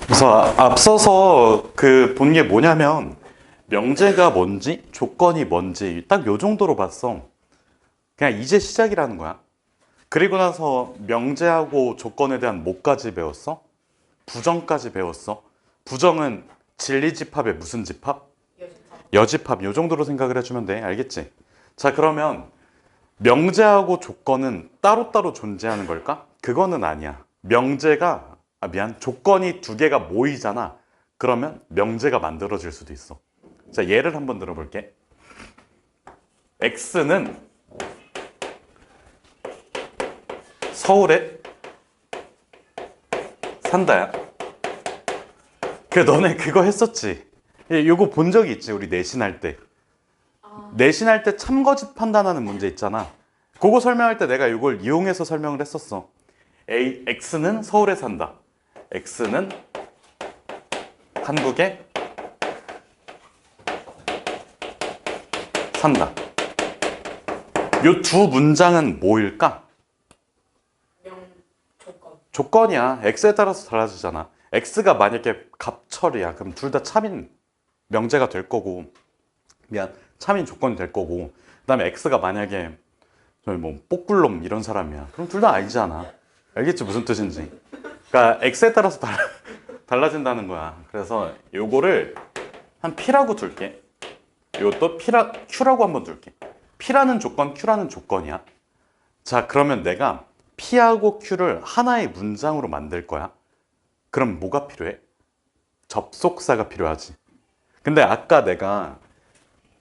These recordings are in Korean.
그래서 앞서서 그 본 게 뭐냐면 명제가 뭔지 조건이 뭔지 딱 요 정도로 봤어. 그냥 이제 시작이라는 거야. 그리고 나서 명제하고 조건에 대한 뭐까지 배웠어? 부정까지 배웠어. 부정은 진리집합의 무슨 집합? 여집합. 요 정도로 생각을 해주면 돼. 알겠지? 자, 그러면 명제하고 조건은 따로따로 존재하는 걸까? 그거는 아니야. 미안. 조건이 두 개가 모이잖아. 그러면 명제가 만들어질 수도 있어. 자, 예를 한번 들어볼게. X는 서울에 산다야. 너네 그거 했었지? 요거 본 적이 있지? 우리 내신할 때. 내신할 때 참거짓 판단하는 문제 있잖아. 그거 설명할 때 내가 이걸 이용해서 설명을 했었어. X는 서울에 산다. X는 한국에 산다. 요 두 문장은 뭐일까? 조건이야. X에 따라서 달라지잖아. X가 만약에 갑철이야. 그럼 둘 다 참인 명제가 될 거고, 참인 조건이 될 거고, 그 다음에 X가 만약에 뭐 뽀꿀놈 이런 사람이야. 그럼 둘 다 아니잖아. 알겠지? 무슨 뜻인지. 그러니까 X에 따라서 달라진다는 거야. 그래서 요거를 한 P라고 둘게. 요것도 Q라고 한번 둘게. P라는 조건, Q라는 조건이야. 자, 그러면 내가 P하고 Q를 하나의 문장으로 만들 거야. 그럼 뭐가 필요해? 접속사가 필요하지. 근데 아까 내가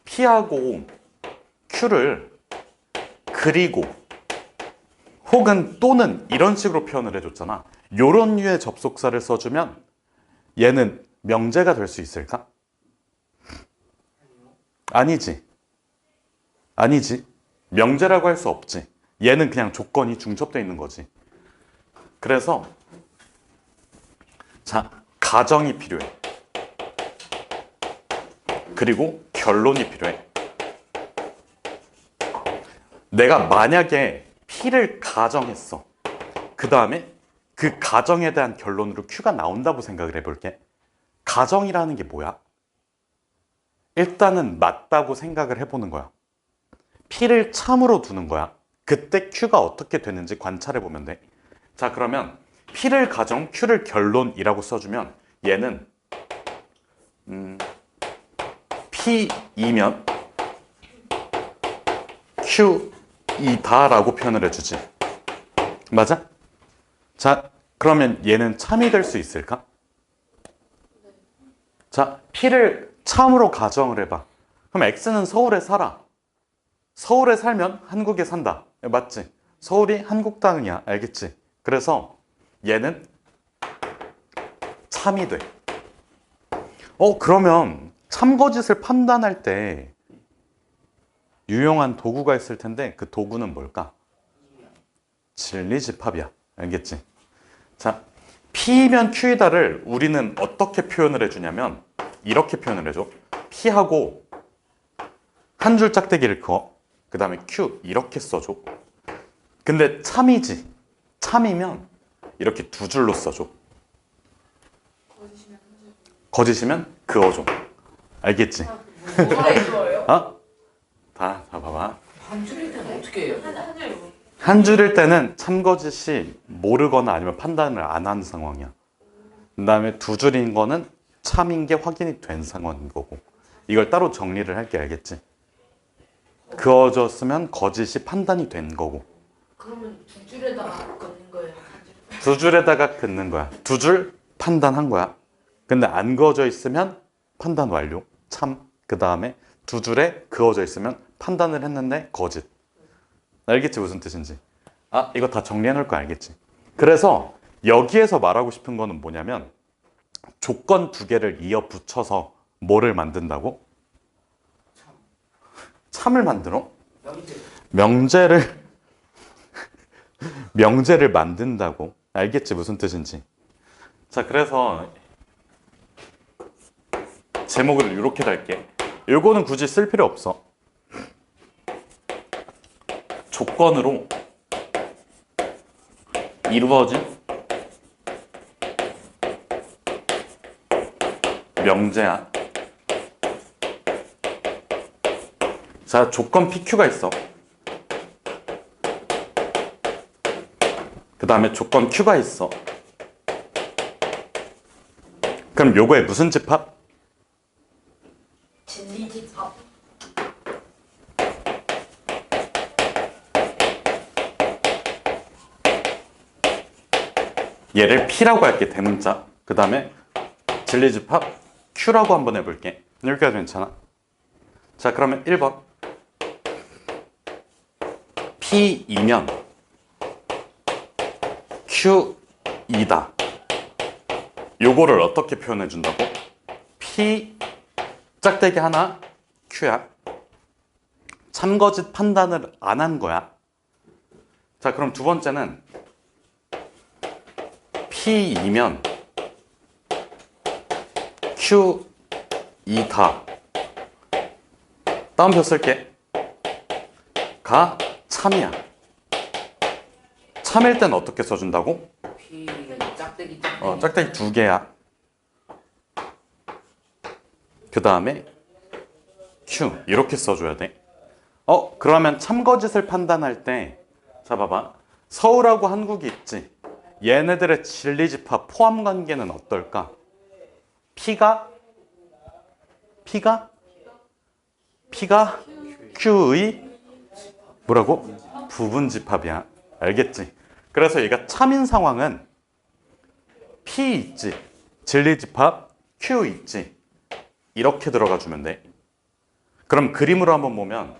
P하고 Q를 그리고 혹은 또는 이런 식으로 표현을 해줬잖아. 요런 류의 접속사를 써주면 얘는 명제가 될 수 있을까? 아니지. 명제라고 할 수 없지. 얘는 그냥 조건이 중첩되어 있는 거지. 그래서 자, 가정이 필요해. 그리고 결론이 필요해. 내가 만약에 P를 가정했어. 그 다음에 그 가정에 대한 결론으로 Q가 나온다고 생각을 해볼게. 가정이라는 게 뭐야? 일단은 맞다고 생각을 해보는 거야. P를 참으로 두는 거야. 그때 Q가 어떻게 되는지 관찰해보면 돼. 자, 그러면 P를 가정, Q를 결론이라고 써주면 얘는 P이면 Q이다 라고 표현을 해주지. 맞아? 자, 그러면 얘는 참이 될 수 있을까? 자, P를 참으로 가정을 해봐. 그럼 X는 서울에 살아. 서울에 살면 한국에 산다. 맞지? 서울이 한국 땅이야. 알겠지? 그래서 얘는 참이 돼. 그러면 참거짓을 판단할 때 유용한 도구가 있을 텐데 그 도구는 뭘까? 진리집합이야. 알겠지? 자, P면 Q이다를 우리는 어떻게 표현을 해주냐면 이렇게 표현을 해줘. P하고 한 줄 짝대기를 그어. 그 다음에 Q 이렇게 써줘. 근데 참이지. 참이면 이렇게 두 줄로 써줘. 거짓이면 그어줘. 알겠지? 뭐가 이거예요? 어? 다 봐봐. 한 줄일 때는 어떻게 해요? 한 줄일 때는 참거짓이 모르거나 아니면 판단을 안 하는 상황이야. 그 다음에 두 줄인 거는 참인 게 확인이 된 상황인 거고. 이걸 따로 정리를 할게. 알겠지? 그어졌으면 거짓이 판단이 된 거고. 그러면 두 줄에다가 긋는 거예요? 두 줄에다가 긋는 거야. 두 줄 판단한 거야. 근데 안 그어져 있으면 판단 완료. 참. 그 다음에 두 줄에 그어져 있으면 판단을 했는데 거짓. 알겠지? 무슨 뜻인지. 이거 다 정리해 놓을 거 알겠지? 그래서 여기에서 말하고 싶은 거는 뭐냐면 조건 두 개를 이어 붙여서 뭐를 만든다고? 참을 만들어? 명제를 명제를 만든다고. 알겠지? 무슨 뜻인지. 자, 그래서 제목을 이렇게 달게. 요거는 굳이 쓸 필요 없어. 조건으로 이루어진 명제야. 자, 조건 PQ가 있어. 그 다음에 조건 Q가 있어. 그럼 요거에 무슨 집합? 진리집합. 얘를 P라고 할게, 대문자. 그 다음에 진리집합 Q라고 한번 해볼게. 여기까지 괜찮아? 자, 그러면 1번. P이면 Q이다. 요거를 어떻게 표현해 준다고? P 짝대기 하나 Q야. 참거짓 판단을 안 한 거야. 자, 그럼 두 번째는 P이면 Q이다. 다운표 쓸게. 가 참이야. 참일 땐 어떻게 써준다고? P 짝대기 짝대기 두 개야. 그 다음에 Q 이렇게 써줘야 돼. 그러면 참거짓을 판단할 때, 자 봐봐, 서울하고 한국이 있지. 얘네들의 진리집합 포함 관계는 어떨까? P가 Q의 뭐라고? 부분집합이야. 알겠지? 그래서 얘가 참인 상황은 P 있지, 진리집합 Q 있지, 이렇게 들어가 주면 돼. 그럼 그림으로 한번 보면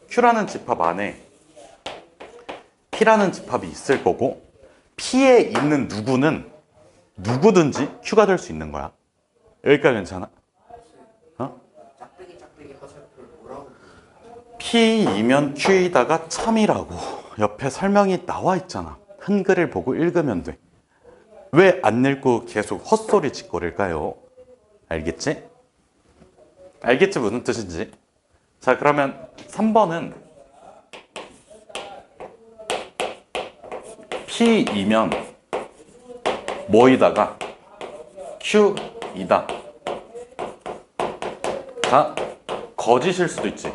Q라는 집합 안에 P라는 집합이 있을 거고, P에 있는 누구는 누구든지 Q가 될 수 있는 거야. 여기까지 괜찮아? 짝대기 화살표를 뭐라고? P이면 Q이다가 참이라고 옆에 설명이 나와 있잖아. 한글을 보고 읽으면 돼. 왜 안 읽고 계속 헛소리 짓거릴까요? 알겠지? 알겠지 무슨 뜻인지? 자, 그러면 3번은 P이면 뭐이다가 Q이다 가 거짓일 수도 있지.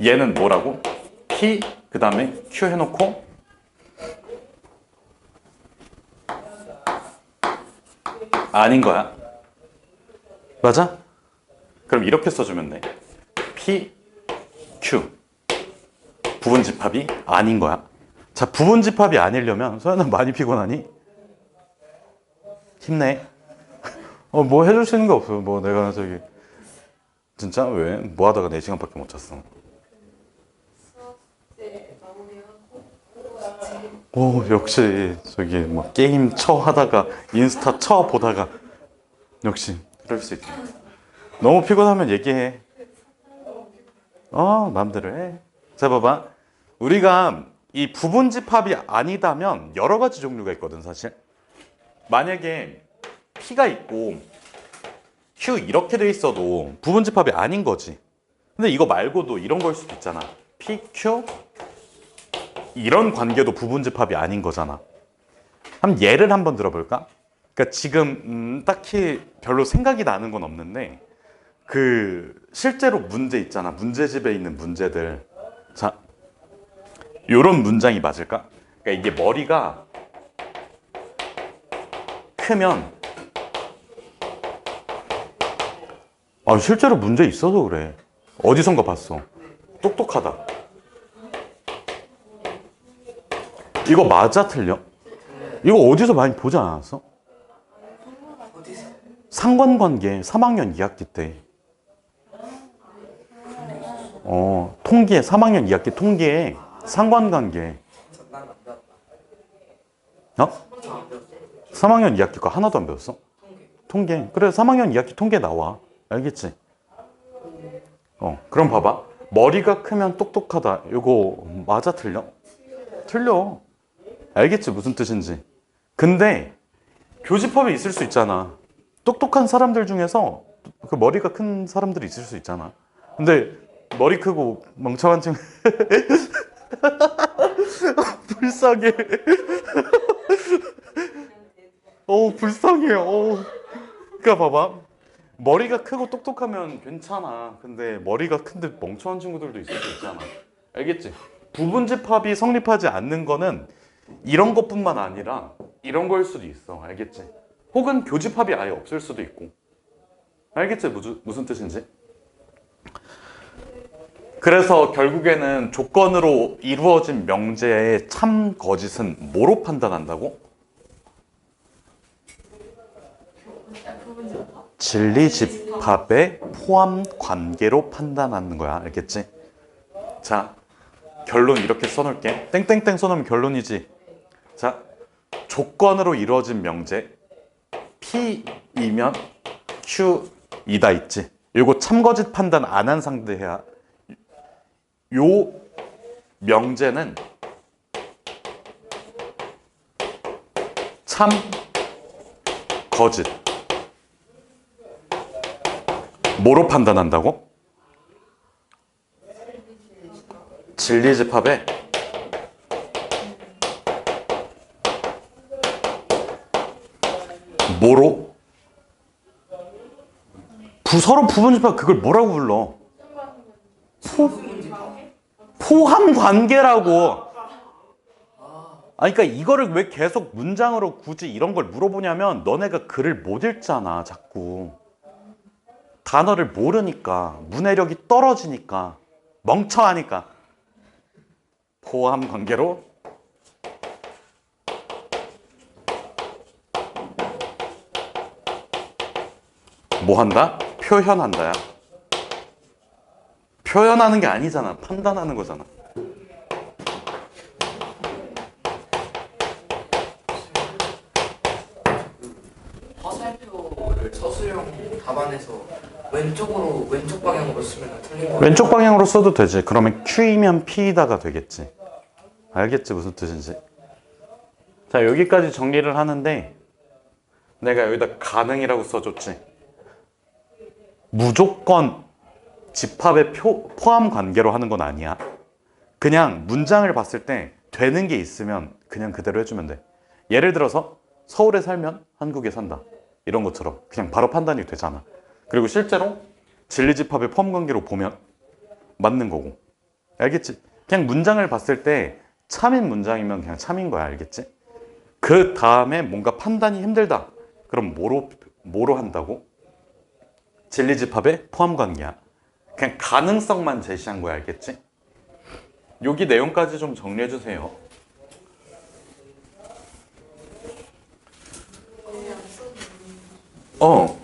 얘는 뭐라고? P 그 다음에 Q 해놓고 아닌 거야. 맞아? 그럼 이렇게 써주면 돼. P, Q 부분집합이 아닌 거야. 자, 부분집합이 아니려면 소연아 많이 피곤하니? 힘내. 뭐 해줄 수 있는 게 없어. 뭐 내가 저기 진짜 왜? 뭐 하다가 4시간밖에 못 잤어. 오, 역시 저기 뭐 게임 하다가 인스타 보다가 역시 그럴 수 있지. 너무 피곤하면 얘기해. 마음대로 해. 자, 봐봐. 우리가 이 부분집합이 아니다면 여러 가지 종류가 있거든, 사실. 만약에 P가 있고 Q 이렇게 돼 있어도 부분집합이 아닌 거지. 근데 이거 말고도 이런 걸 수도 있잖아. P, Q 이런 관계도 부분집합이 아닌 거잖아. 한번 예를 한번 들어볼까? 그러니까 지금 딱히 별로 생각이 나는 건 없는데 실제로 문제 있잖아. 문제집에 있는 문제들. 자, 요런 문장이 맞을까? 그러니까 이게 머리가 크면 실제로 문제 있어서 그래. 어디선가 봤어. 똑똑하다. 이거 맞아 틀려? 이거 어디서 많이 보지 않았어? 상관관계 3학년 2학기 때. 통계 3학년 2학기 통계에 상관관계. 3학년 2학기 거 하나도 안 배웠어? 통계. 그래 3학년 2학기 통계 나와. 알겠지? 그럼 봐봐. 머리가 크면 똑똑하다. 이거 맞아 틀려? 틀려. 알겠지 무슨 뜻인지. 근데 교집합에 있을 수 있잖아. 똑똑한 사람들 중에서 그 머리가 큰 사람들이 있을 수 있잖아. 근데 머리 크고 멍청한 친구 불쌍해. 불쌍해. 그러니까 봐봐. 머리가 크고 똑똑하면 괜찮아. 근데 머리가 큰데 멍청한 친구들도 있을 수 있잖아. 알겠지? 부분집합이 성립하지 않는 거는 이런 것뿐만 아니라 이런 거일 수도 있어. 알겠지? 혹은 교집합이 아예 없을 수도 있고. 알겠지? 무슨 뜻인지? 그래서 결국에는 조건으로 이루어진 명제의 참 거짓은 뭐로 판단한다고? 진리집합의 포함 관계로 판단하는 거야. 알겠지? 자, 결론 이렇게 써놓을게. 땡땡땡 써놓으면 결론이지. 자, 조건으로 이루어진 명제 P이면 Q이다 있지. 이거 참거짓 판단 안 한 상태야. 요 명제는 참 거짓. 뭐로 판단한다고? 진리집합에 뭐로? 서로 부분집합 그걸 뭐라고 불러? 포함 관계라고. 아니, 그러니까 이거를 왜 계속 문장으로 굳이 이런 걸 물어보냐면 너네가 글을 못 읽잖아, 자꾸. 단어를 모르니까, 문해력이 떨어지니까, 멍청하니까. 포함 관계로 뭐 한다? 표현한다야. 표현하는 게 아니잖아. 판단하는 거잖아. 화살표를 서술형 답안에서 왼쪽 방향으로 쓰면 틀린 거. 왼쪽 방향으로 써도 되지. 그러면 Q이면 P다가 되겠지. 알겠지? 무슨 뜻인지. 자, 여기까지 정리를 하는데 내가 여기다 가능이라고 써줬지. 무조건 집합의 포함 관계로 하는 건 아니야. 그냥 문장을 봤을 때 되는 게 있으면 그냥 그대로 해주면 돼. 예를 들어서 서울에 살면 한국에 산다. 이런 것처럼 그냥 바로 판단이 되잖아. 그리고 실제로 진리집합의 포함 관계로 보면 맞는 거고. 알겠지? 그냥 문장을 봤을 때 참인 문장이면 그냥 참인 거야. 알겠지? 그 다음에 뭔가 판단이 힘들다. 그럼 뭐로 한다고? 진리집합의 포함 관계야. 그냥 가능성만 제시한 거야. 알겠지? 여기 내용까지 좀 정리해 주세요. 어.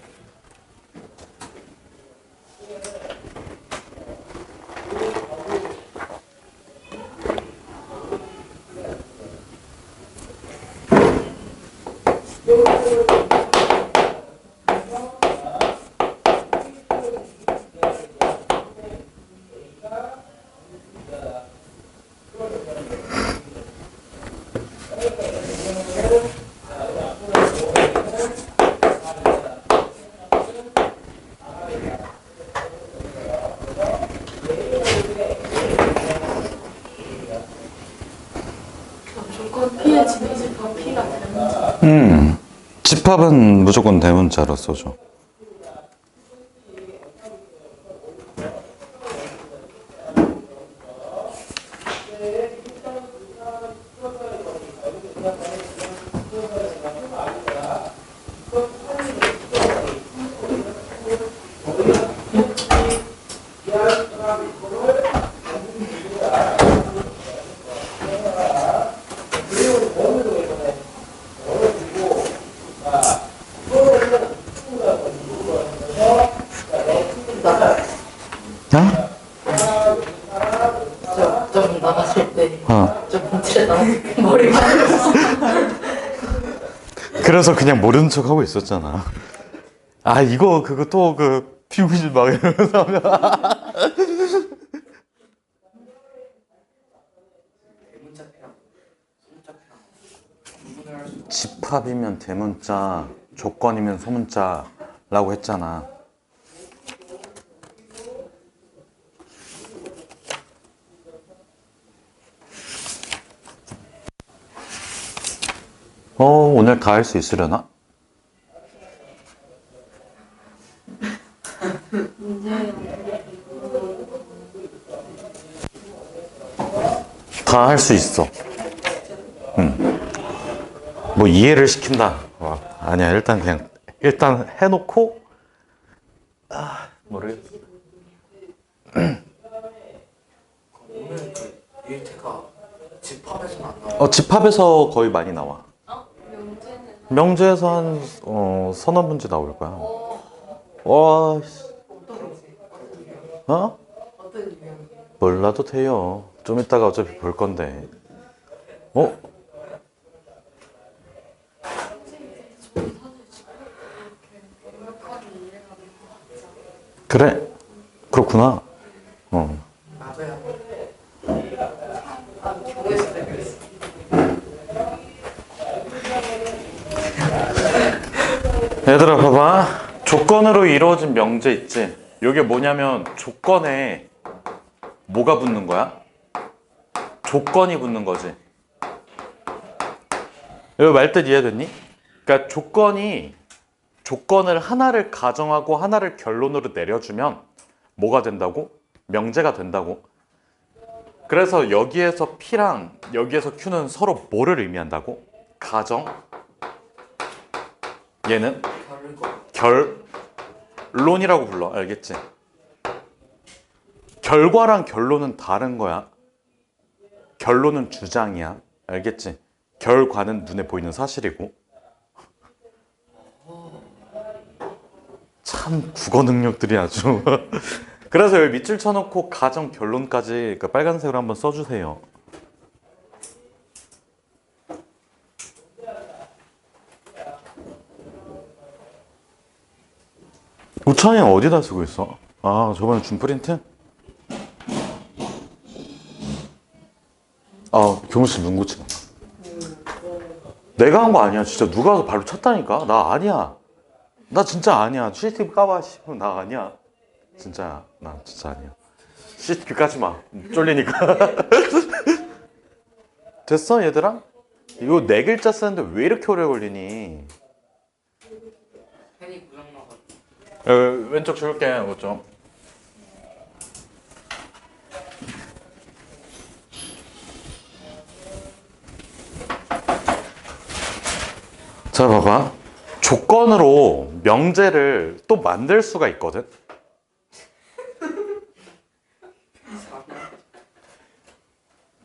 조건 P의 진리집합 P가 대문자. 집합은 무조건 대문자로 써줘. 어? 좀 나갔을 때 어. 좀 문틀에 나오는 머리 맞았어. 그래서 그냥 모르는 척 하고 있었잖아. 아, 이거 그거 또 비우지 막 이러면서 하면. 대문자피랑 소문자피랑 구분을 할 수. 집합이면 대문자, 조건이면 소문자라고 했잖아. 오늘 다 할 수 있으려나? 할 수 있어. 뭐 이해를 시킨다. 아니야, 일단 해놓고, 모르겠어. 오늘 그 일태가 집합에서는 안 나와요. 집합에서 거의 많이 나와. 명제는 명제에서 한, 서너 문제 나올 거야. 와, 씨. 어? 어떤 유형? 몰라도 돼요. 좀 이따가 어차피 볼 건데. 어? 그래? 그렇구나. 나도야. 경우에서 그랬어. 얘들아 봐봐. 조건으로 이루어진 명제 있지? 이게 뭐냐면 조건에 뭐가 붙는 거야? 조건이 붙는 거지. 이거 말뜻 이해됐니? 그러니까 조건을 하나를 가정하고 하나를 결론으로 내려주면 뭐가 된다고? 명제가 된다고. 그래서 여기에서 P랑 여기에서 Q는 서로 뭐를 의미한다고? 가정. 얘는 결론이라고 불러. 알겠지? 결과랑 결론은 다른 거야. 결론은 주장이야. 알겠지? 결과는 눈에 보이는 사실이고. 참 국어 능력들이 아주. 그래서 여기 밑줄 쳐놓고 가정 결론까지 그 빨간색으로 한번 써주세요. 우찬이 어디다 쓰고 있어? 아, 저번에 준 프린트? 교무실 눈 고치고. 내가 한 거 아니야. 진짜 누가 와서 발로 찼다니까. 나 아니야. 나 진짜 아니야. CCTV 까봐. 나 아니야. 진짜 나 진짜 아니야. CCTV 까지 마. 쫄리니까. 됐어 얘들아? 이거 4글자 쓰는데 왜 이렇게 오래 걸리니? 펜이 고장나가지고. 왼쪽 줄게. 이거 좀. 자 봐봐. 조건으로 명제를 또 만들 수가 있거든.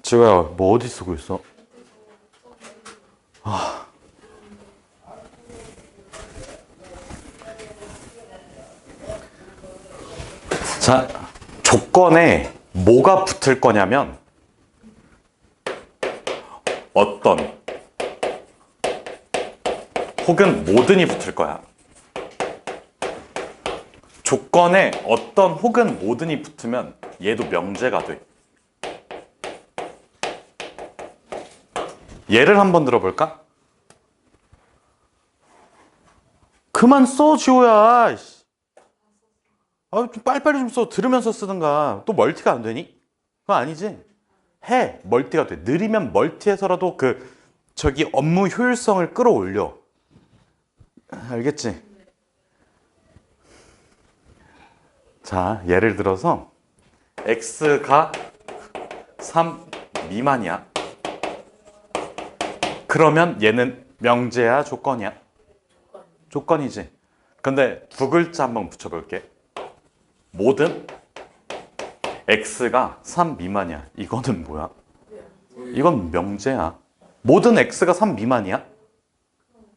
지호야 뭐 어디 쓰고 있어? 자, 조건에 뭐가 붙을 거냐면 어떤 혹은 모든이 붙을 거야. 조건에 어떤 혹은 모든이 붙으면 얘도 명제가 돼. 예를 한번 들어볼까? 그만 써, 지호야. 좀 빨리빨리 좀 써. 들으면서 쓰든가. 또 멀티가 안 되니? 그거 아니지? 해. 멀티가 돼. 느리면 멀티해서라도 저기 업무 효율성을 끌어올려. 알겠지? 자, 예를 들어서 x가 3 미만이야. 그러면 얘는 명제야, 조건이야? 조건이지. 근데 두 글자 한번 붙여볼게. 모든 x가 3 미만이야. 이거는 뭐야? 이건 명제야. 모든 x가 3 미만이야?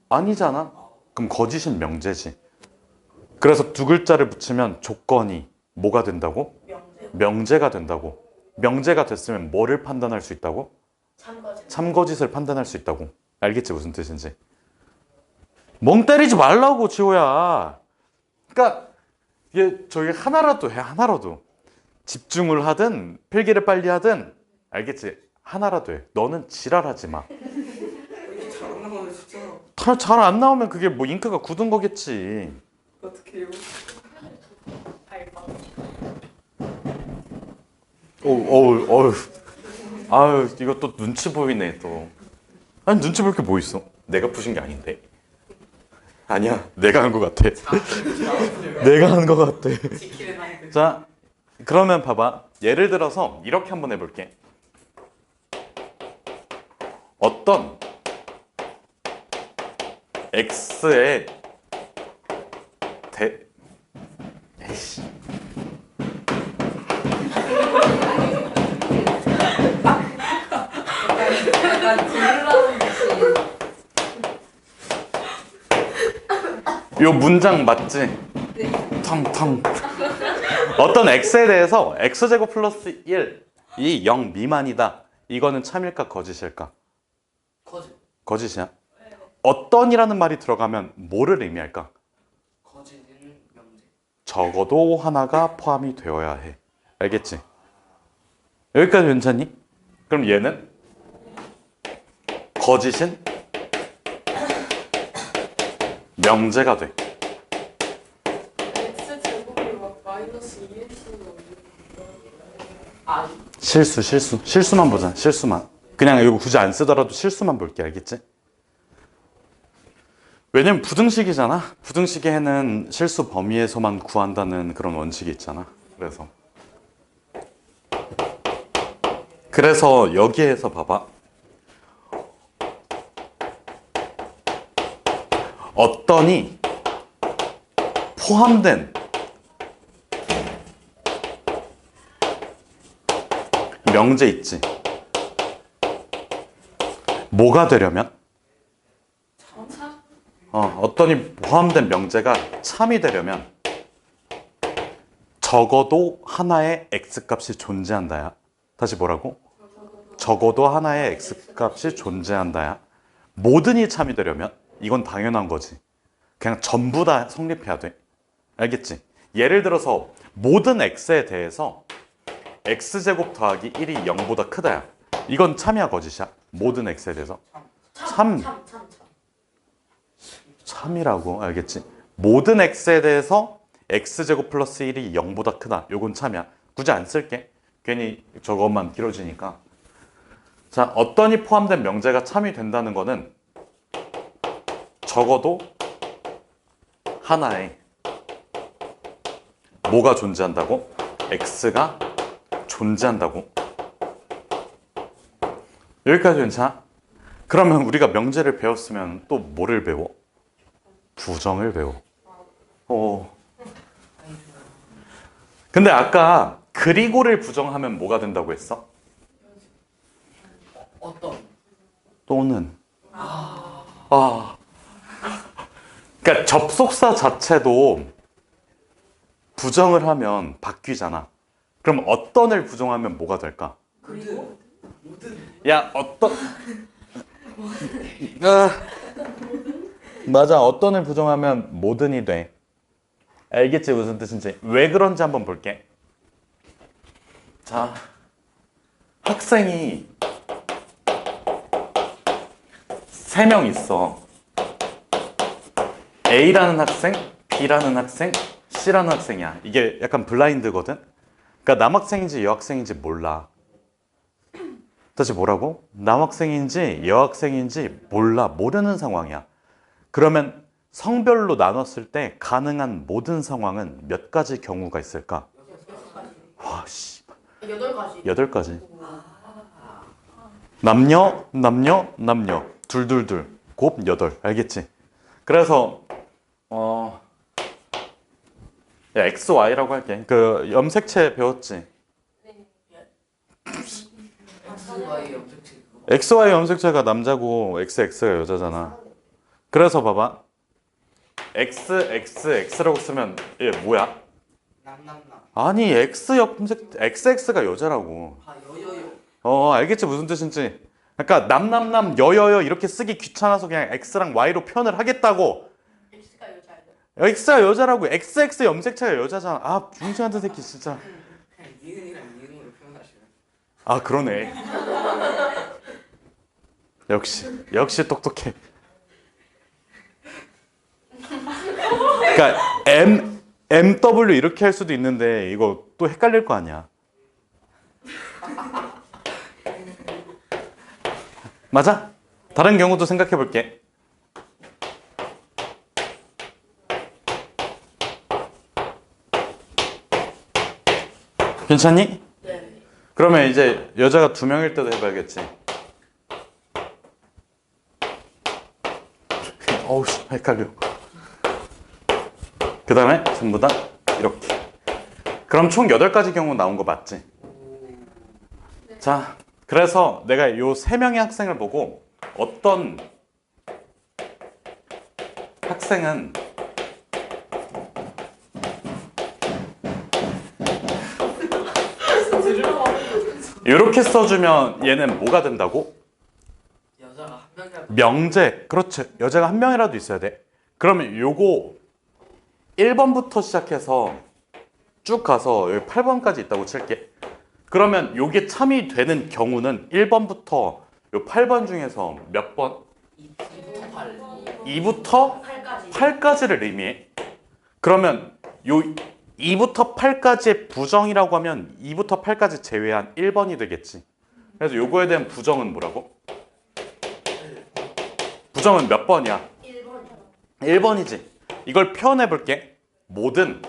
아니잖아. 그럼 거짓은 명제지. 그래서 두 글자를 붙이면 조건이 뭐가 된다고? 명제가 된다고. 명제가 됐으면 뭐를 판단할 수 있다고? 참거짓을 판단할 수 있다고. 알겠지 무슨 뜻인지? 멍 때리지 말라고, 지호야. 그러니까 저기 하나라도 해. 하나라도 집중을 하든 필기를 빨리 하든. 알겠지? 하나라도 해. 너는 지랄하지 마. 이게 잘 안 나가네 진짜. 잘 안 나오면 그게 뭐 잉크가 굳은 거겠지. 어떻게 해요? 아유, 이거 또 눈치 보이네 또. 아니 눈치 볼 게 뭐 있어? 내가 푸신 게 아닌데. 아니야, 내가 한 거 같아. 내가 한 거 같아. 자, 그러면 봐봐. 예를 들어서 이렇게 한번 해볼게. 어떤 x의 에이씨. 약간 들으라는 듯이. 요 문장 맞지? 네. 텅텅. 어떤 x에 대해서 x제곱 플러스 1이 0 미만이다. 이거는 참일까 거짓일까? 거짓. 거짓이야. 어떤이라는 말이 들어가면 뭐를 의미할까? 거짓은 명제. 적어도 하나가 포함이 되어야 해. 알겠지? 여기까지 괜찮니? 그럼 얘는 거짓은 명제가 돼. X 제곱이 막 마이너스 2X는 아, 실수만 보자. 실수만. 그냥 이거 굳이 안 쓰더라도 실수만 볼게. 알겠지? 왜냐면 부등식이잖아. 부등식에는 실수 범위에서만 구한다는 그런 원칙이 있잖아. 그래서 여기에서 봐봐. 어떤이 포함된 명제 있지. 뭐가 되려면? 참? 어떤이 포함된 명제가 참이 되려면 적어도 하나의 x값이 존재한다야. 다시 뭐라고? 적어도 하나의 x값이 존재한다야. 모든이 참이 되려면 이건 당연한 거지. 그냥 전부 다 성립해야 돼. 알겠지? 예를 들어서 모든 x에 대해서 x제곱 더하기 1이 0보다 크다야. 이건 참이야 거짓이야? 모든 x에 대해서 참이라고. 알겠지? 모든 x에 대해서 x제곱 플러스 1이 0보다 크다. 요건 참이야. 굳이 안 쓸게. 괜히 저것만 길어지니까. 자, 어떤이 포함된 명제가 참이 된다는 거는 적어도 하나의 뭐가 존재한다고? x가 존재한다고. 여기까지 괜찮아? 그러면 우리가 명제를 배웠으면 또 뭐를 배워? 부정을 배워. 근데 아까 그리고를 부정하면 뭐가 된다고 했어? 어떤? 또는. 그러니까 접속사 자체도 부정을 하면 바뀌잖아. 그럼 어떤을 부정하면 뭐가 될까? 그리고 모든. 야, 어떤. 맞아. 어떤을 부정하면 모든이 돼. 알겠지? 무슨 뜻인지. 왜 그런지 한번 볼게. 자, 학생이 3명 있어. A라는 학생, B라는 학생, C라는 학생이야. 이게 약간 블라인드거든? 그러니까 남학생인지 여학생인지 몰라. 다시 뭐라고? 남학생인지 여학생인지 몰라. 모르는 상황이야. 그러면 성별로 나눴을 때 가능한 모든 상황은 몇 가지 경우가 있을까? 와, 씨. 8가지. 8가지. 남녀. 둘. 곱 8. 알겠지? 그래서 야, XY라고 할게. 그 염색체 배웠지? X와의 염색체 그거. XY 염색체가 남자고 XX가 여자잖아. 그래서 봐봐. XXX라고 쓰면 얘 뭐야? 남남남. 아니 XX가 여자라고. 아, 여여여. 알겠지 무슨 뜻인지. 그러니까 남남남 여여여 이렇게 쓰기 귀찮아서 그냥 X랑 Y로 표현을 하겠다고. X가 여자예요. X가 여자라고. XX 염색체가 여자잖아. 아, 중시 같은 새끼 진짜. 그냥 니은이랑 니은으로 표현하시면. 아, 그러네. 역시 똑똑해. 그러니까 MW 이렇게 할 수도 있는데 이거 또 헷갈릴 거 아니야. 맞아? 다른 경우도 생각해 볼게. 괜찮니? 네. 그러면 이제 여자가 2명일 때도 해봐야겠지. 어우 헷갈려. 그 다음에 전부 다 이렇게. 그럼 총 8가지 경우 나온 거 맞지? 자, 그래서 내가 요 3명의 학생을 보고 어떤 학생은 이렇게 써주면 얘는 뭐가 된다고? 여자가 한 명이라도 명제. 그렇지. 여자가 한 명이라도 있어야 돼. 그러면 요거 1번부터 시작해서 쭉 가서 여기 8번까지 있다고 칠게. 그러면 요게 참이 되는 경우는 1번부터 요 8번 중에서 몇 번? 2부터 8 2부터 8까지를 의미해. 그러면 요 2부터 8까지의 부정이라고 하면 2부터 8까지 제외한 1번이 되겠지. 그래서 요거에 대한 부정은 뭐라고? 부정은 몇 번이야? 1번이지. 이걸 표현해 볼게. 뭐든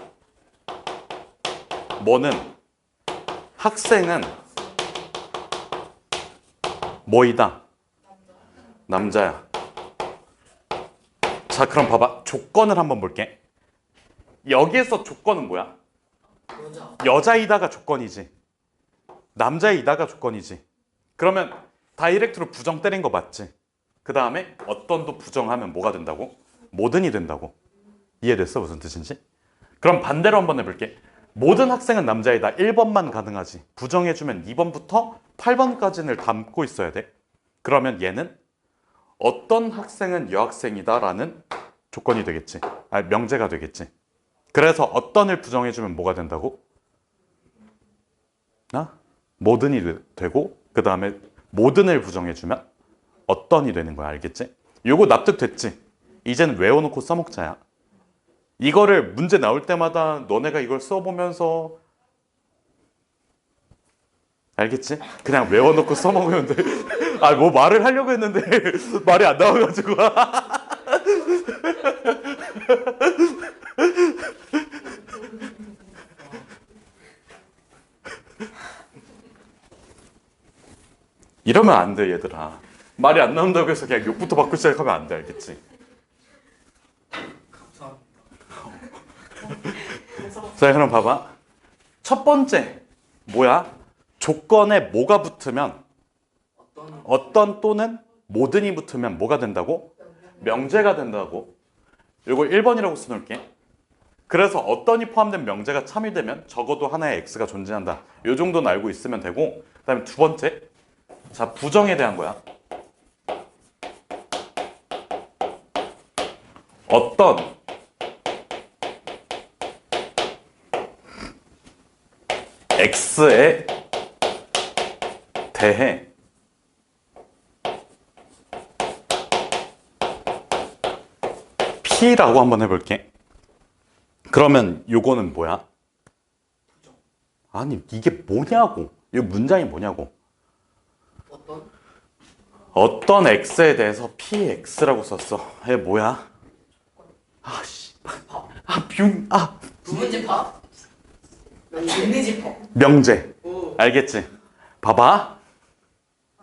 뭐는 학생은 뭐이다? 남자야. 자, 그럼 봐봐. 조건을 한번 볼게. 여기에서 조건은 뭐야? 여자 여자이다가 조건이지. 남자이다가 조건이지. 그러면 다이렉트로 부정 때린 거 맞지? 그 다음에 어떤도 부정하면 뭐가 된다고? 모든이 된다고. 이해됐어? 무슨 뜻인지? 그럼 반대로 한번 해볼게. 모든 학생은 남자이다. 1번만 가능하지. 부정해주면 2번부터 8번까지를 담고 있어야 돼. 그러면 얘는 어떤 학생은 여학생이다 라는 조건이 되겠지. 명제가 되겠지. 그래서 어떤을 부정해주면 뭐가 된다고? 모든이 되고 그 다음에 모든을 부정해주면 어떤이 되는 거야. 알겠지? 요거 납득됐지? 이제는 외워놓고 써먹자야. 이거를 문제 나올 때마다 너네가 이걸 써보면서 알겠지? 그냥 외워놓고 써먹으면 돼. 아, 뭐 말을 하려고 했는데 말이 안 나와가지고. 이러면 안 돼, 얘들아. 말이 안 나온다고 해서 그냥 욕부터 받고 시작하면 안 돼, 알겠지? 자, 그럼 봐봐. 첫 번째, 뭐야? 조건에 뭐가 붙으면 어떤 또는 모든이 붙으면 뭐가 된다고? 명제가 된다고. 이거 1번이라고 써놓을게. 그래서 어떤이 포함된 명제가 참여되면 적어도 하나의 x가 존재한다. 이 정도는 알고 있으면 되고, 그 다음에 두 번째, 자, 부정에 대한 거야. 어떤 x에 대해 p라고 한번 해볼게. 그러면 요거는 뭐야? 아니, 이게 뭐냐고. 이 문장이 뭐냐고. 어떤 x에 대해서 px라고 썼어. 얘 뭐야? 아씨, 부분집합? 진리집합 명제. 알겠지? 봐봐.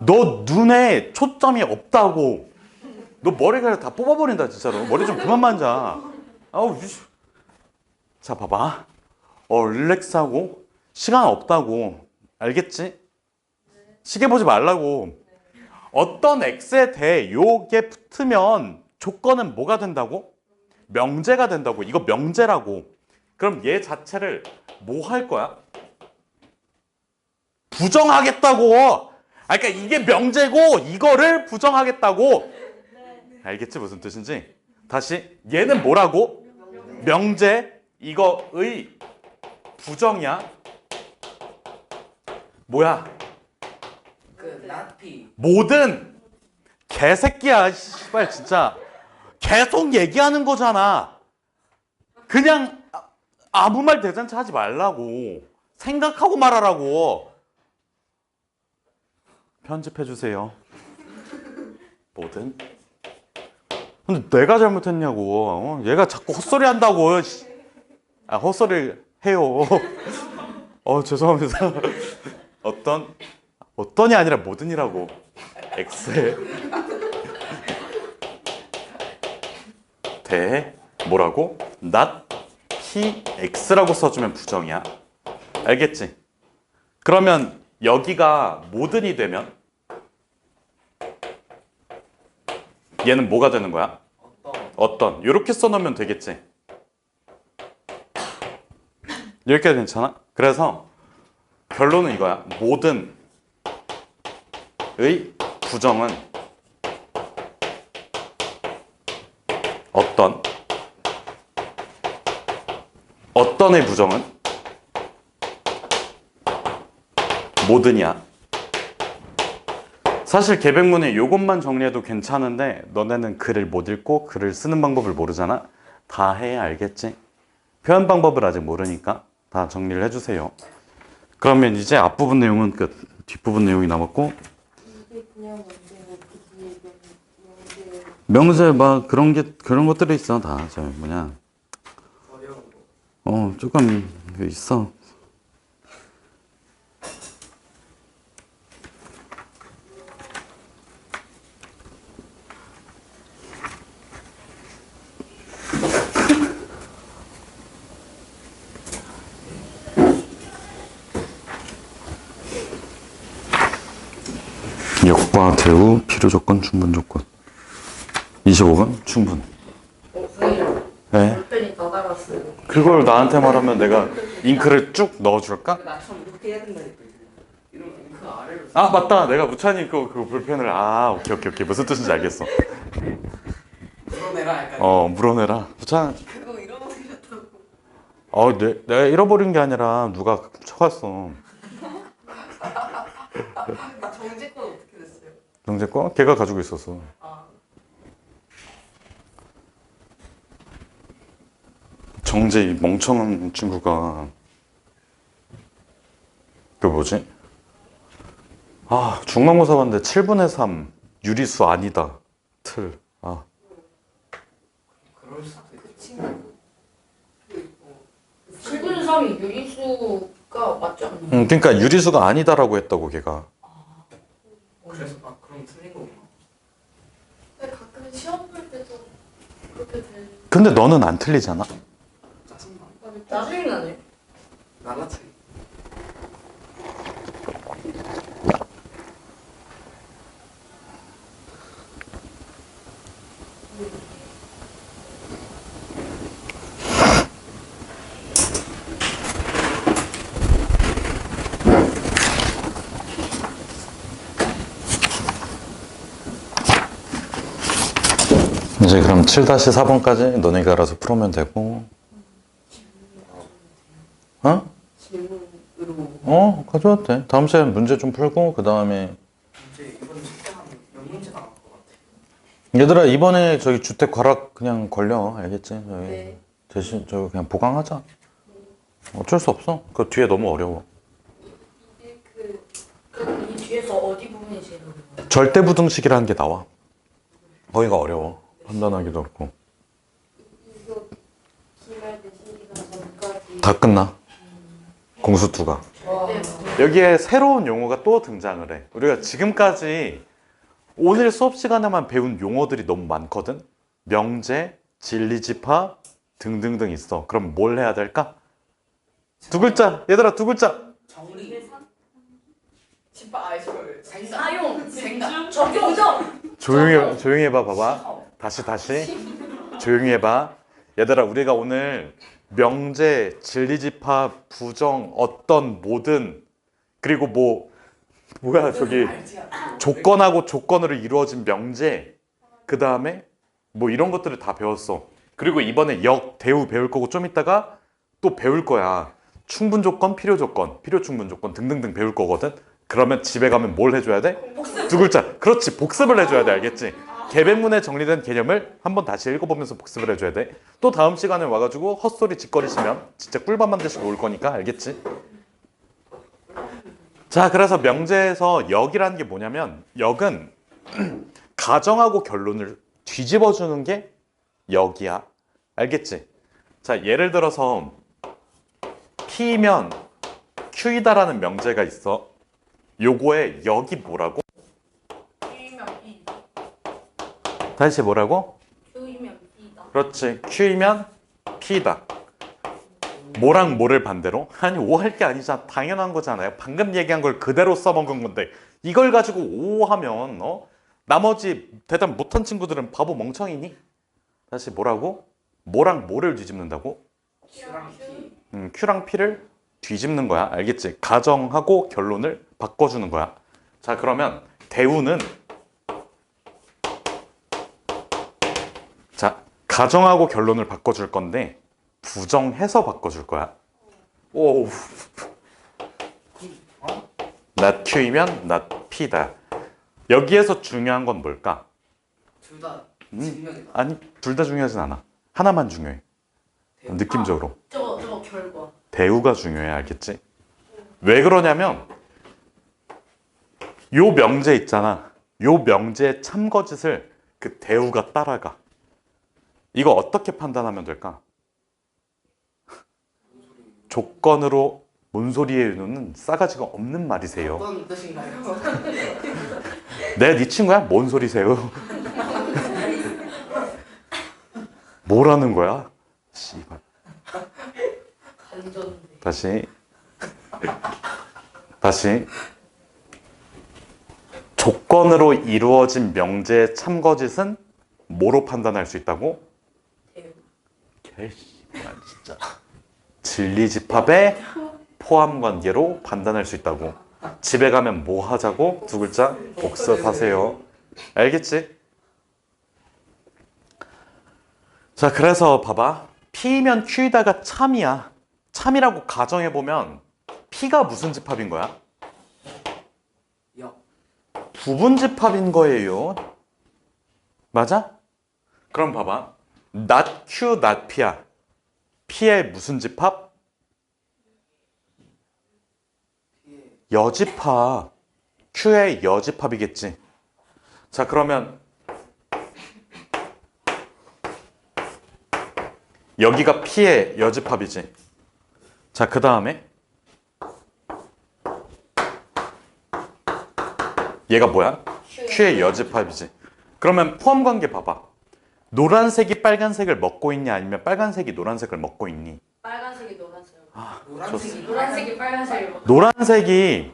너 눈에 초점이 없다고. 너 머리가 다 뽑아버린다 진짜로. 머리 좀 그만 만져. 아우. 자, 봐봐. 릴렉스하고 시간 없다고. 알겠지? 시계 보지 말라고. 어떤 x에 대해 요게 붙으면 조건은 뭐가 된다고? 명제가 된다고. 이거 명제라고. 그럼 얘 자체를 뭐 할 거야? 부정하겠다고. 그러니까 이게 명제고 이거를 부정하겠다고. 알겠지? 무슨 뜻인지? 다시. 얘는 뭐라고? 명제. 이거의 부정이야. 뭐야? not P 모든. 개새끼야. 씨발 진짜. 계속 얘기하는 거잖아. 그냥 아무 말 대잔치 하지 말라고. 생각하고 말하라고. 편집해주세요. 뭐든. 근데 내가 잘못했냐고. 얘가 자꾸 헛소리 한다고. 헛소리 해요. 죄송합니다. 어떤이 아니라 뭐든이라고. X에. 대해 뭐라고? not P X라고 써주면 부정이야. 알겠지? 그러면 여기가 모든이 되면 얘는 뭐가 되는 거야? 어떤. 이렇게 써놓으면 되겠지? 여기까지 괜찮아? 그래서 결론은 이거야. 모든의 부정은 어떤의 부정은 모든이야. 사실 계백문에 이것만 정리해도 괜찮은데 너네는 글을 못 읽고 글을 쓰는 방법을 모르잖아. 다 해야 알겠지? 표현 방법을 아직 모르니까 다 정리를 해주세요. 그러면 이제 앞부분 내용은 끝. 뒷부분 내용이 남았고 이게 그냥 문제 명제 막 그런 것들이 있어. 다 저 뭐냐 어려운 거. 조금 있어. 역과 대우 필요 조건 충분 조건 25번 충분. 선생님, 네. 볼펜이 다 닳았어요. 그걸 나한테 말하면 내가 잉크를 쭉 넣어줄까? 나처럼 이렇게 해야 된다니까. 이러면 그 아래로. 아 맞다. 내가 무찬이 그 볼펜을 오케이 무슨 뜻인지 알겠어. 물어내라 약간. 물어내라. 무찬. 그거 잃어버렸다고. 내가 잃어버린 게 아니라 누가 쳐갔어. 정재 건 어떻게 됐어요? 정재 거? 걔가 가지고 있었어. 아, 정재 이 멍청한 친구가 그 뭐지? 중간고사 봤는데 7분의 3 유리수 아니다. 틀. 그럴 수도 있어. 그 친구. 7분 3이 유리수가 맞지 않나요? 그러니까 유리수가 아니다라고 했다고 걔가. 그래서 그럼 틀린 거구나. 근데 가끔 시험 볼 때도 그렇게 돼. 근데 너는 안 틀리잖아. 짜증나. 짜증나네. 날라차기. 이제 그럼 7-4번까지 너네가 알아서 풀으면 되고. 질문으로. 가져와도 돼. 다음 시간에 문제 좀 풀고 그 다음에 이제 이번 숙제 한몇 문제 나올 것 같아. 얘들아 이번에 저기 주택 과락 그냥 걸려. 알겠지? 저기 네. 대신 저기 그냥 보강하자. 어쩔 수 없어. 그 뒤에 너무 어려워. 이게 이 뒤에서 어디 부분이 제일 어려워요? 절대부등식이라는 게 나와. 거기가 어려워. 판단하기도 어렵고. 이거 기말 대신기가 전까지. 다 끝나. 공수투가. 네. 여기에 새로운 용어가 또 등장을 해. 우리가 지금까지 오늘 수업 시간에만 배운 용어들이 너무 많거든. 명제, 진리집합 등등등 있어. 그럼 뭘 해야 될까? 두 글자. 얘들아 두 글자. 정리. 계산? 집합 아니죠? 생각. 사용, 생각. 적용. 조용히 해봐. 봐봐. 다시 조용히 해봐. 얘들아 우리가 오늘 명제, 진리집합, 부정, 어떤, 모든 그리고 뭐야 저기 조건하고 조건으로 이루어진 명제 그 다음에 이런 것들을 다 배웠어. 그리고 이번에 역, 대우 배울 거고 좀 이따가 또 배울 거야. 충분 조건, 필요 조건, 필요 충분 조건 등등등 배울 거거든. 그러면 집에 가면 뭘 해줘야 돼? 두 글자. 그렇지. 복습을 해줘야 돼. 알겠지? 계백문에 정리된 개념을 한번 다시 읽어보면서 복습을 해줘야 돼. 또 다음 시간에 와가지고 헛소리 짓거리시면 진짜 꿀밤 만드시고 올 거니까 알겠지? 자, 그래서 명제에서 역이라는 게 뭐냐면 역은 가정하고 결론을 뒤집어주는 게 역이야. 알겠지? 자, 예를 들어서 P면 Q이다라는 명제가 있어. 요거의 역이 뭐라고? Q이면 B, 다시 뭐라고? Q이면 B다. 그렇지. Q이면 P다. 뭐랑 뭐를 반대로? 아니, O 할 게 아니잖아. 당연한 거잖아요. 방금 얘기한 걸 그대로 써먹은 건데 이걸 가지고 O 하면 나머지 대답 못한 친구들은 바보 멍청이니? 다시 뭐라고? 뭐랑 뭐를 뒤집는다고? Q랑 P. Q랑 P를 뒤집는 거야. 알겠지? 가정하고 결론을 바꿔주는 거야. 자, 그러면 대우는 자, 가정하고 결론을 바꿔줄 건데 부정해서 바꿔줄 거야. 오. not Q이면 not P다. 여기에서 중요한 건 뭘까? 둘 다 증명이다. 아니, 둘 다 중요하진 않아. 하나만 중요해. 대우. 느낌적으로. 저거 결과. 대우가 중요해. 알겠지? 왜 그러냐면 요 명제 있잖아. 요 명제의 참거짓을 그 대우가 따라가. 이거 어떻게 판단하면 될까? 조건으로 뭔 소리예요? 는 싸가지가 없는 말이세요. 어떤 뜻인가요? 내가 네 친구야? 뭔 소리세요? 뭐라는 거야? 씨발. 간전. 다시. 조건으로 이루어진 명제의 참거짓은 뭐로 판단할 수 있다고? 대우. 개씨발 진짜. 진리집합의 포함관계로 판단할 수 있다고. 집에 가면 뭐 하자고? 두 글자 복습하세요. 알겠지? 자, 그래서 봐봐. P면 Q이다가 참이야. 참이라고 가정해보면 P가 무슨 집합인 거야? 역. 부분집합인 거예요. 맞아? 그럼 봐봐. not Q, not P야. P의 무슨 집합? P의 여집합. Q의 여집합이겠지. 자, 그러면 여기가 P의 여집합이지. 자, 그 다음에 얘가 뭐야? Q의 여집합이지. 그러면 포함관계 봐봐. 노란색이 빨간색을 먹고 있냐 아니면 빨간색이 노란색을 먹고 있니? 빨간색이 노란색. 노란색이 노란색이 빨간색을 먹. 노란색이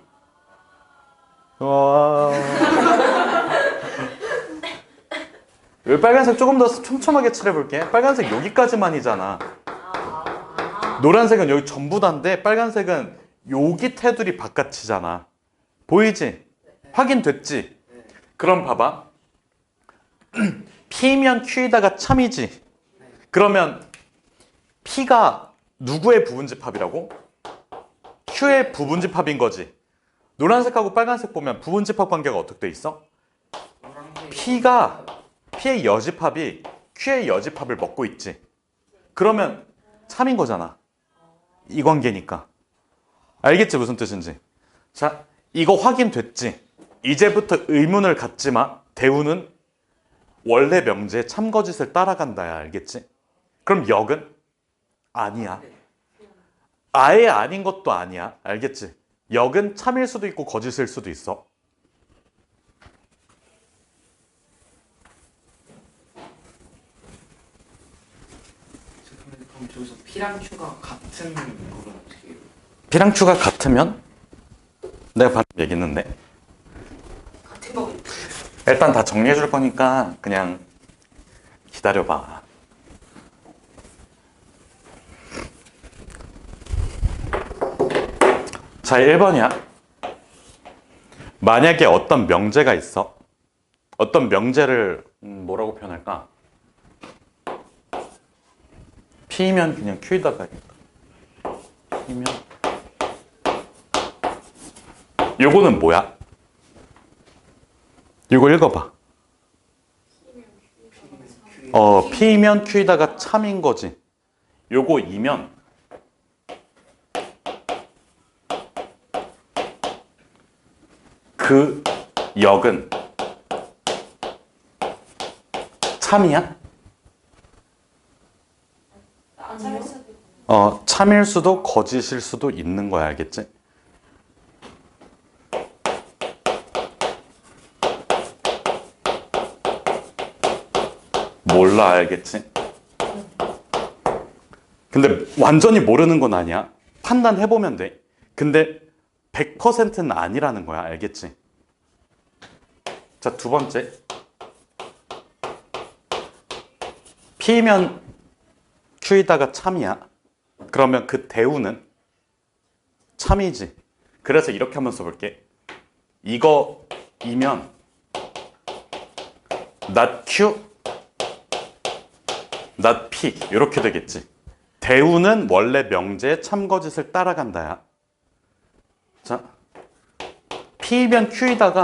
왜 빨간색 조금 더 촘촘하게 칠해볼게. 빨간색 여기까지만이잖아. 노란색은 여기 전부 다인데 빨간색은 여기 테두리 바깥이잖아. 보이지? 확인됐지? 그럼 봐봐. P면 Q에다가 참이지. 그러면 P가 누구의 부분집합이라고? Q의 부분집합인 거지. 노란색하고 빨간색 보면 부분집합 관계가 어떻게 돼 있어? 노란색. P의 여집합이 Q의 여집합을 먹고 있지. 그러면 참인 거잖아. 이 관계니까. 알겠지? 무슨 뜻인지. 자, 이거 확인됐지? 이제부터 의문을 갖지 마. 대우는 원래 명제의 참거짓을 따라간다야. 알겠지? 그럼 역은? 아니야. 아예 아닌 것도 아니야. 알겠지? 역은 참일 수도 있고 거짓일 수도 있어. 그럼 저기서 P랑 Q가 같은 거는 어떻게 해요? P랑 Q가 같으면 내가 방금 얘기했는데 같은 거. 일단 다 정리해 줄 거니까 그냥 기다려봐. 자, 1번이야. 만약에 어떤 명제가 있어. 어떤 명제를 뭐라고 표현할까? P면 그냥 Q에다가 P면 요거는 뭐야? 이거 읽어봐. P면 Q에다가 참인 거지. 요거 2면 그 역은 참이야? 안 참일 수도 있고. 참일 수도 거짓일 수도 있는 거야. 알겠지? 몰라. 알겠지? 근데 완전히 모르는 건 아니야. 판단해보면 돼. 근데 100%는 아니라는 거야. 알겠지? 자, 두 번째. P면 Q이다가 참이야. 그러면 그 대우는 참이지. 그래서 이렇게 한번 써볼게. 이거이면 not Q, not P 이렇게 되겠지. 대우는 원래 명제의 참거짓을 따라간다야. 자, P면 Q이다가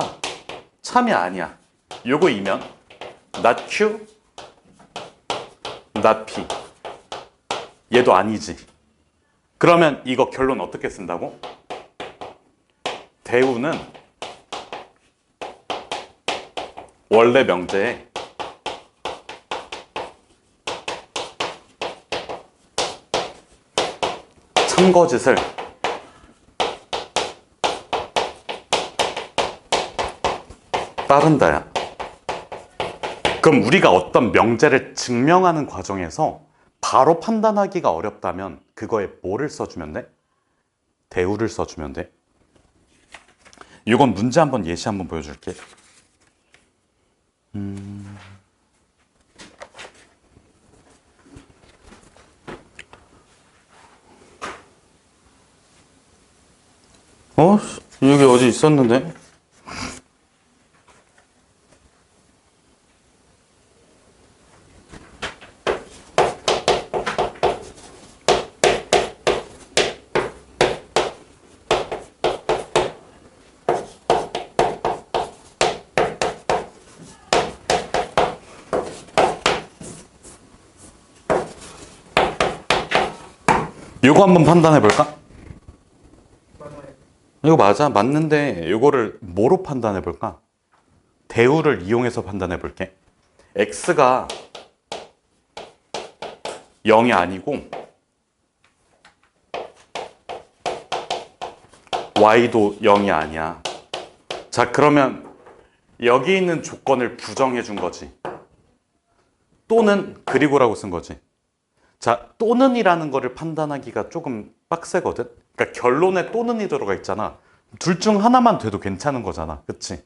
참이 아니야. 요거이면 not Q, not P. 얘도 아니지. 그러면 이거 결론 어떻게 쓴다고? 대우는 원래 명제에 참거짓을 따른다야. 그럼 우리가 어떤 명제를 증명하는 과정에서 바로 판단하기가 어렵다면 그거에 뭐를 써주면 돼? 대우를 써주면 돼. 이건 문제 한번 예시 한번 보여줄게. 여기 어디 있었는데? 요거 한번 판단해 볼까? 이거 맞아. 맞는데 요거를 뭐로 판단해 볼까? 대우를 이용해서 판단해 볼게. x가 0이 아니고 y도 0이 아니야. 자, 그러면 여기 있는 조건을 부정해 준 거지. 또는 그리고라고 쓴 거지. 자, 또는이라는 거를 판단하기가 조금 빡세거든. 그러니까 결론에 또는이 들어가 있잖아. 둘 중 하나만 돼도 괜찮은 거잖아. 그치?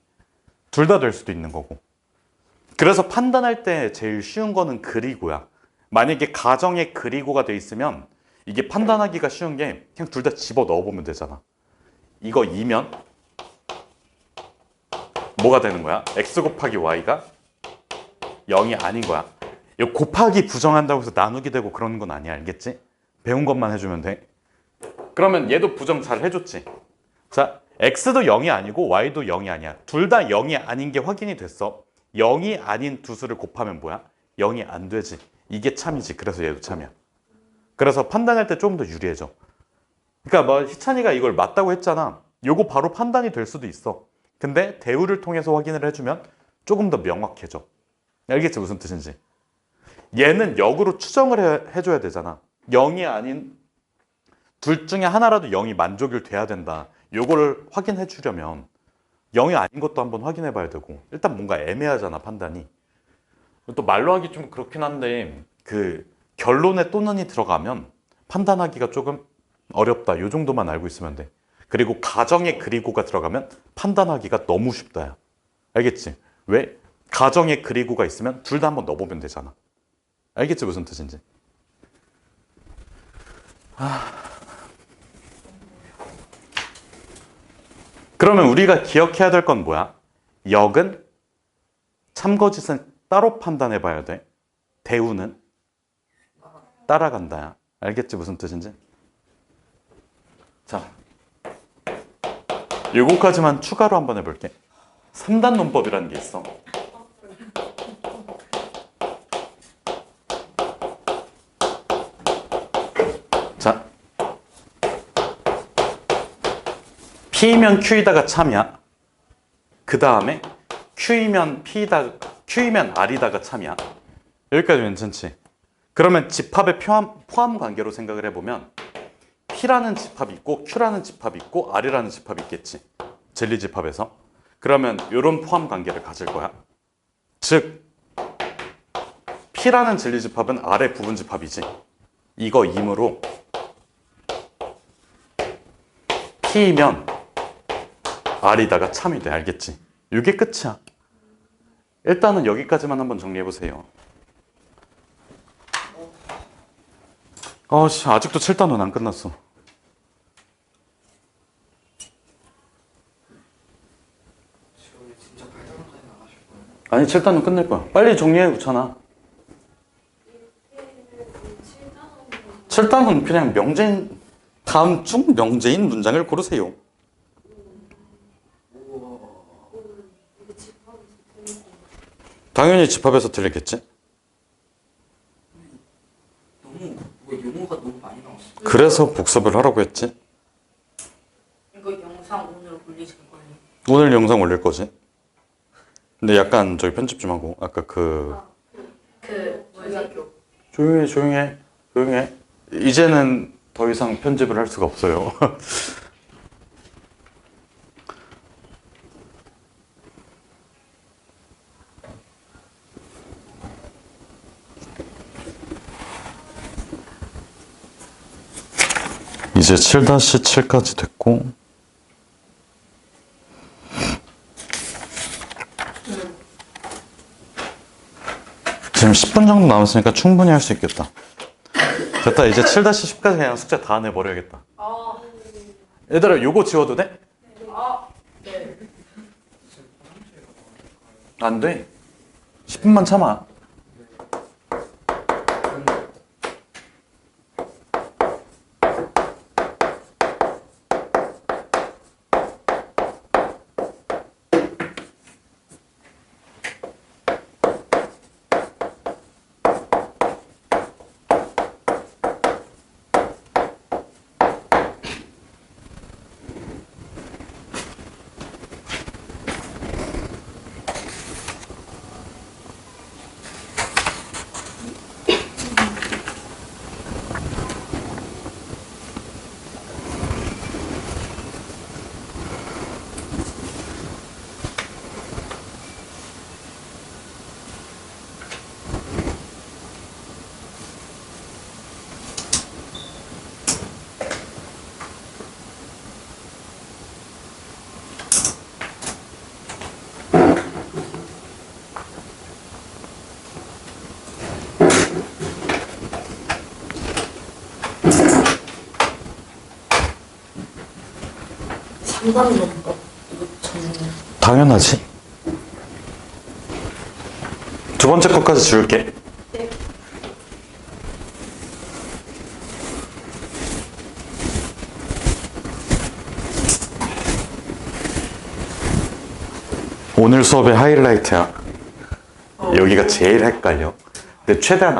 둘 다 될 수도 있는 거고. 그래서 판단할 때 제일 쉬운 거는 그리고야. 만약에 가정에 그리고가 돼 있으면 이게 판단하기가 쉬운 게 그냥 둘 다 집어 넣어보면 되잖아. 이거 2면 뭐가 되는 거야? x 곱하기 y가 0이 아닌 거야. 이거 곱하기 부정한다고 해서 나누기 되고 그러는 건 아니야. 알겠지? 배운 것만 해주면 돼. 그러면 얘도 부정 잘 해줬지. 자, x도 0이 아니고 y도 0이 아니야. 둘 다 0이 아닌 게 확인이 됐어. 0이 아닌 두 수를 곱하면 뭐야? 0이 안 되지. 이게 참이지. 그래서 얘도 참이야. 그래서 판단할 때 좀 더 유리해져. 그러니까 뭐 희찬이가 이걸 맞다고 했잖아. 요거 바로 판단이 될 수도 있어. 근데 대우를 통해서 확인을 해주면 조금 더 명확해져. 알겠지? 무슨 뜻인지. 얘는 역으로 추정을 해줘야 되잖아. 0이 아닌 둘 중에 하나라도 0이 만족이 돼야 된다. 요거를 확인해 주려면 0이 아닌 것도 한번 확인해 봐야 되고. 일단 뭔가 애매하잖아, 판단이. 또 말로 하기 좀 그렇긴 한데 그 결론에 또는이 들어가면 판단하기가 조금 어렵다. 요 정도만 알고 있으면 돼. 그리고 가정에 그리고가 들어가면 판단하기가 너무 쉽다. 알겠지? 왜? 가정에 그리고가 있으면 둘 다 한번 넣어보면 되잖아. 알겠지? 무슨 뜻인지. 그러면 우리가 기억해야 될 건 뭐야? 역은 참거짓은 따로 판단해 봐야 돼. 대우는 따라간다야. 알겠지? 무슨 뜻인지? 자, 요거까지만 추가로 한번 해볼게. 3단 논법이라는 게 있어. 자, P면 Q이다가 참이야. 그 다음에 Q이면 R이다가 참이야. 여기까지 괜찮지? 그러면 집합의 포함 관계로 생각을 해보면 P라는 집합이 있고 Q라는 집합이 있고 R이라는 집합이 있겠지. 젤리 집합에서. 그러면 이런 포함 관계를 가질 거야. 즉 P라는 젤리 집합은 R의 부분 집합이지. 이거 임으로 P면 R이다가 참이 돼. 알겠지? 이게 끝이야. 일단은 여기까지만 한번 정리해보세요. 아직도 7단원 안 끝났어. 지금 진짜 8단까지 나가실 거예요? 아니 7단원 끝낼 거야. 빨리 정리해 우찬아. 7단원 그냥 명제인 다음 중 명제인 문장을 고르세요. 당연히 집합에서 틀리겠지? 너무 용어가 너무 많이 나왔어. 그래서 복습을 하라고 했지. 이거 영상 오늘 올리실 거예요? 오늘 영상 올릴 거지. 근데 약간 저기 편집 좀 하고 아까 그 뭐지? 조용해. 이제는 더 이상 편집을 할 수가 없어요. 이제 7-7까지 됐고 지금 10분 정도 남았으니까 충분히 할 수 있겠다. 됐다. 이제 7-10까지 그냥 숙제 다 내버려야겠다. 아, 얘들아 요거 지워도 돼? 네. 안 돼. 10분만 참아. 상담론법 이거 정리. 당연하지. 두 번째 것까지 지울게. 네. 오늘 수업의 하이라이트야. 여기가 제일 헷갈려. 근데 최대한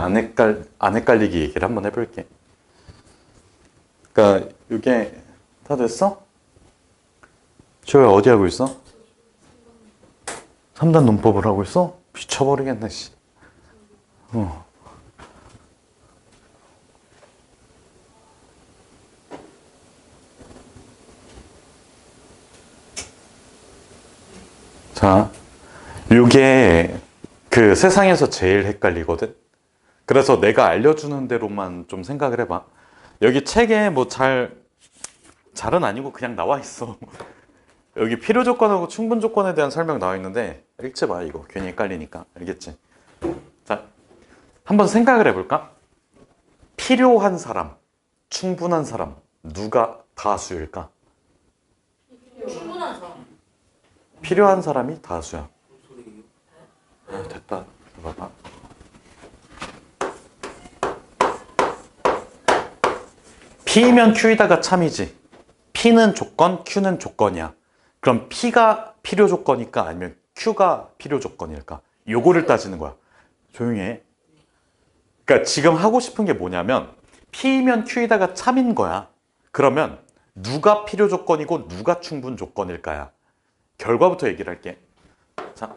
안 헷갈리게 얘기를 한번 해볼게. 그러니까 이게 다 됐어? 조야 어디 하고 있어? 3단 논법을 하고 있어? 미쳐버리겠네 씨. 자, 요게 그 세상에서 제일 헷갈리거든. 그래서 내가 알려주는 대로만 좀 생각을 해봐. 여기 책에 뭐 잘은 아니고 그냥 나와 있어. 여기 필요 조건하고 충분 조건에 대한 설명 나와 있는데 읽지 마 이거. 괜히 헷갈리니까. 알겠지? 자, 한번 생각을 해볼까? 필요한 사람, 충분한 사람, 누가 다수일까? 충분한 사람. 필요한 사람이 다수야. 무슨 소리예요? 됐다. 봐봐. P면 Q이다가 참이지. P는 조건, Q는 조건이야. 그럼 P가 필요 조건일까? 아니면 Q가 필요 조건일까? 요거를 따지는 거야. 조용히 해. 그러니까 지금 하고 싶은 게 뭐냐면 P면 Q이다가 참인 거야. 그러면 누가 필요 조건이고 누가 충분 조건일까야. 결과부터 얘기를 할게. 자.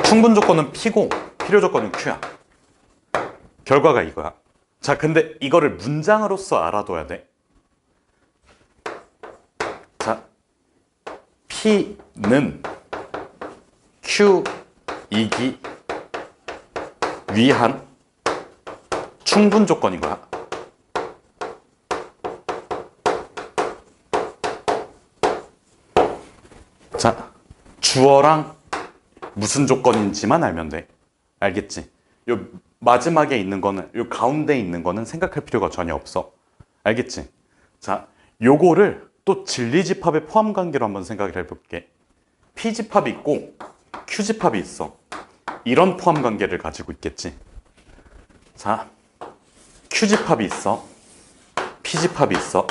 충분 조건은 P고 필요 조건은 Q야. 결과가 이거야. 자, 근데 이거를 문장으로서 알아둬야 돼. P는 Q이기 위한 충분 조건인 거야. 자, 주어랑 무슨 조건인지만 알면 돼. 알겠지? 요 마지막에 있는 거는, 요 가운데 있는 거는 생각할 필요가 전혀 없어. 알겠지? 자, 요거를 또 진리집합의 포함 관계로 한번 생각을 해볼게. P집합이 있고 Q집합이 있어. 이런 포함 관계를 가지고 있겠지. 자, Q집합이 있어. P집합이 있어.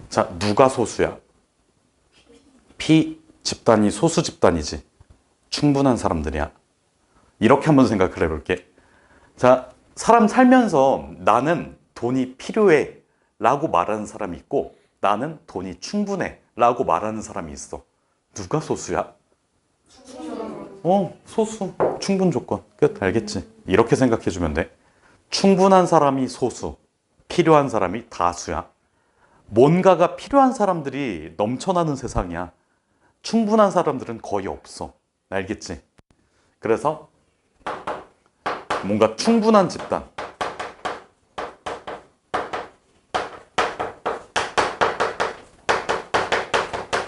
자, 누가 소수야? P 집단이 소수 집단이지. 충분한 사람들이야. 이렇게 한번 생각을 해볼게. 자, 사람 살면서 나는 돈이 필요해 라고 말하는 사람이 있고 나는 돈이 충분해 라고 말하는 사람이 있어. 누가 소수야? 소수. 충분 조건. 끝. 알겠지? 이렇게 생각해주면 돼. 충분한 사람이 소수, 필요한 사람이 다수야. 뭔가가 필요한 사람들이 넘쳐나는 세상이야. 충분한 사람들은 거의 없어. 알겠지? 그래서 뭔가 충분한 집단,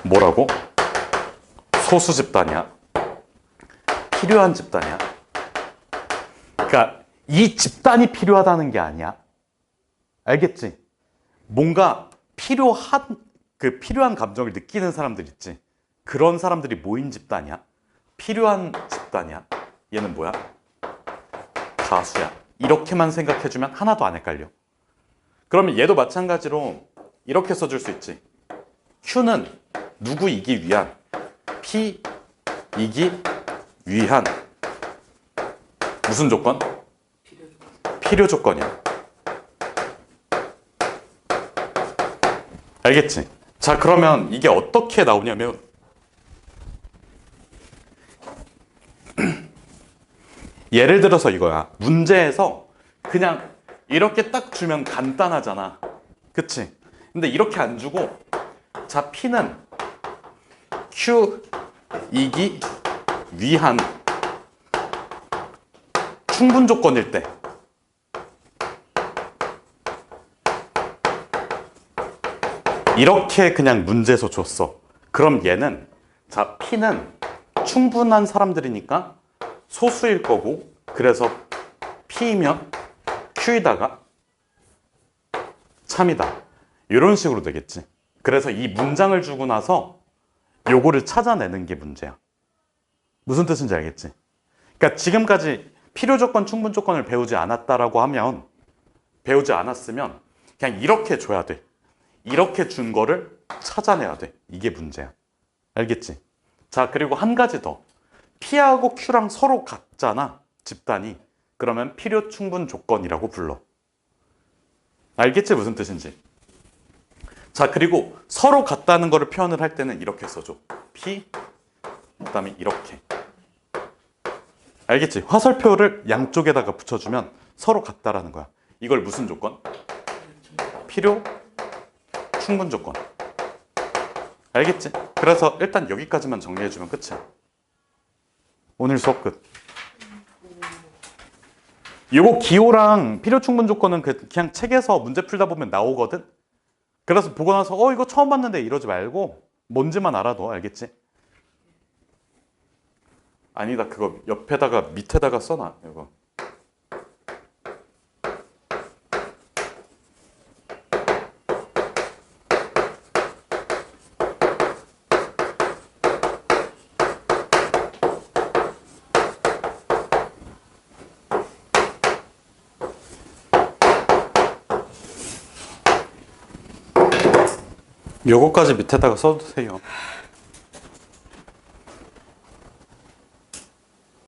뭐라고? 소수 집단이야. 필요한 집단이야. 그러니까 이 집단이 필요하다는 게 아니야. 알겠지? 뭔가 필요한 감정을 느끼는 사람들 있지. 그런 사람들이 모인 집단이야. 필요한 집단이야. 얘는 뭐야? 다수야. 이렇게만 생각해주면 하나도 안 헷갈려. 그러면 얘도 마찬가지로 이렇게 써줄 수 있지. Q는 누구이기 위한, P이기 위한 무슨 조건? 필요 조건이야. 알겠지? 자, 그러면 이게 어떻게 나오냐면 예를 들어서 이거야. 문제에서 그냥 이렇게 딱 주면 간단하잖아. 그치? 근데 이렇게 안 주고 자, P는 Q이기 위한 충분 조건일 때 이렇게 그냥 문제에서 줬어. 그럼 얘는 자, P는 충분한 사람들이니까 소수일 거고 그래서 P이면 Q이다가 참이다. 이런 식으로 되겠지. 그래서 이 문장을 주고 나서 요거를 찾아내는 게 문제야. 무슨 뜻인지 알겠지? 그러니까 지금까지 필요 조건, 충분 조건을 배우지 않았으면 그냥 이렇게 줘야 돼. 이렇게 준 거를 찾아내야 돼. 이게 문제야. 알겠지? 자, 그리고 한 가지 더. P하고 Q랑 서로 같잖아. 집단이. 그러면 필요 충분 조건이라고 불러. 알겠지? 무슨 뜻인지. 자, 그리고 서로 같다는 거를 표현을 할 때는 이렇게 써줘. P, 그 다음에 이렇게. 알겠지? 화살표를 양쪽에다가 붙여주면 서로 같다라는 거야. 이걸 무슨 조건? 필요 충분 조건. 알겠지? 그래서 일단 여기까지만 정리해주면 끝이야. 오늘 수업 끝. 이거 기호랑 필요 충분 조건은 그냥 책에서 문제 풀다 보면 나오거든? 그래서 보고 나서 이거 처음 봤는데 이러지 말고 뭔지만 알아둬. 알겠지? 아니다. 그거 옆에다가 밑에다가 써놔. 이거. 요거까지 밑에다가 써두세요.